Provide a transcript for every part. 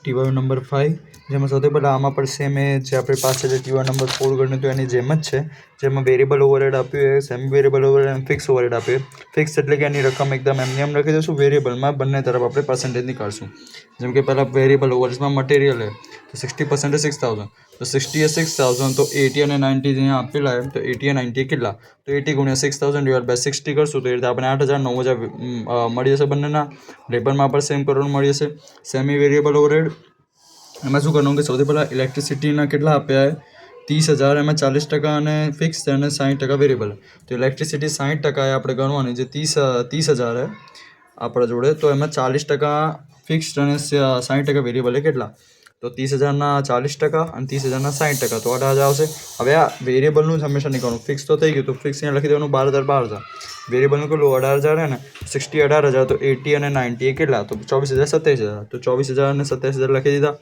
ટીવાય number 5 જેમાં સૌથી પહેલાં આમાં પણ સેમ એ જે આપણી પાસે જે ટીવાય નંબર 4 ગણ્યું તો એની જેમ જ છે, જેમાં વેરિયેબલ ઓવરહેડ આપ્યું છે, સેમી વેરિયેબલ ઓવરહેડ અને ફિક્સ ઓવરહેડ આપ્યું. ફિક્સ એટલે કે એની રકમ એકદમ એમ રાખી દઈશું. વેરિયેબલમાં બંને તરફ આપણે પર્સન્ટેજ નીકાળશું. જેમ કે પહેલાં વેરિયેબલ ઓવરહેડમાં મટીરિયલ છે તો 60% 6000, તો 60 એ 6000, તો 80 અને 90 અહીંયા આપેલા છે, તો 80 અને 90 કેટલા, તો 80 ગુણ્યા 6000/60 કરશું તો એ રીતે આપણે 8000 9000 મળી જશે. બંનેના લેબરમાં પણ સેમ કરવાનું મળી જશે. સેમી વેરિયેબલ ઓવરહેડ એમાં શું કરવાનું કે સૌથી પહેલાં ઇલેક્ટ્રિસિટીના કેટલા આપ્યા છે 30,000, એમાં 40% અને ફિક્સ છે અને 60% વેરિયેબલ. તો ઇલેક્ટ્રિસિટી 60% એ આપણે ગણવાની, જે 30,000 આપણા જોડે, તો એમાં 40% ફિક્સ અને 60% વેરિયેબલ એ કેટલા, તો 30,000ના 40% અને 30,000ના 60%, તો 18,000 આવશે. હવે આ વેરિયેબલનું જ હંમેશા નીકળવાનું. ફિક્સ તો થઈ ગયું, તો ફિક્સ અહીંયા લખી દેવાનું 12,000. વેરિયેબલનું કેટલું 18,000 છે ને, 60 18,000, તો 80 અને 90 એ કેટલા, તો 24,000 27,000, તો 24,000 અને 27,000 લખી દીધા.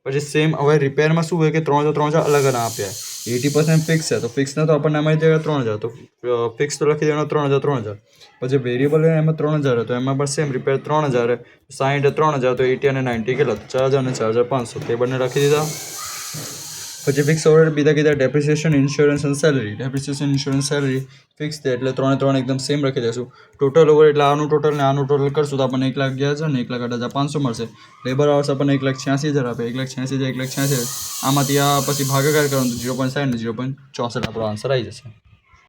પછી સેમ હવે રિપેરમાં શું હોય કે 3,000 અલગ અલગ આપ્યા. 80% ફિક્સ છે, તો ફિક્સના તો આપણને એમાં 3,000, તો ફિક્સ તો લખી દેવાનો 3,000. પછી વેરિયેબલ એમાં 3,000, તો એમાં પણ સેમ રિપેર 3,000, 60 3,000, તો 80 અને 90 કેટલા, તો 4,000 અને 4,500, તે બંને લખી દીધા. પછી ફિક્સ ઓવરહેડ બીજા કીધા ડેપ્રિસિએશન, ઇન્સ્યોરન્સ અને salary. Depreciation, insurance, salary fix છે એટલે 3 એકદમ સેમ રાખી દઈશું. ટોટલ ઓવર એટલે આનું ટોટલ ને આનું ટોટલ કરશું તો આપણને 1,11,000 ને 1,18,500 મળશે. લેબર અવર્સ આપણને 1,86,000 આપે, 1,86,000 1,86,000 આમાંથી આ પછી ભાગાકાર કરવાનું તો 0.60 ને 0.64 આપણો આન્સર આવી જશે.